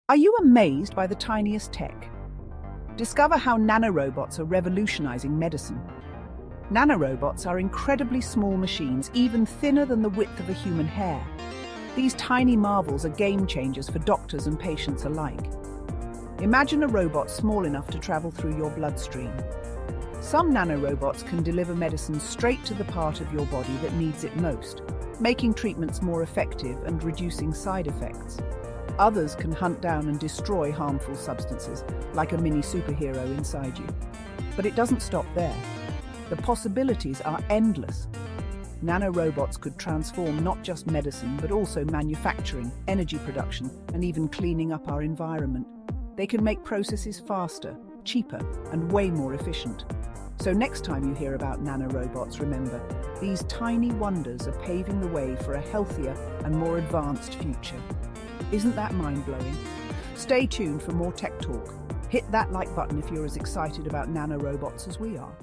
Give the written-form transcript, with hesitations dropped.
Are you amazed by the tiniest tech? Discover how nanorobots are revolutionizing medicine. Nanorobots are incredibly small machines, even thinner than the width of a human hair. These tiny marvels are game changers for doctors and patients alike. Imagine a robot small enough to travel through your bloodstream. Some nanorobots can deliver medicine straight to the part of your body that needs it most, making treatments more effective and reducing side effects. Others can hunt down and destroy harmful substances, like a mini superhero inside you. But it doesn't stop there. The possibilities are endless. Nanorobots could transform not just medicine, but also manufacturing, energy production, and even cleaning up our environment. They can make processes faster, cheaper, and way more efficient. So next time you hear about nanorobots, remember, these tiny wonders are paving the way for a healthier and more advanced future. Isn't that mind-blowing? Stay tuned for more tech talk. Hit that like button if you're as excited about nanorobots as we are.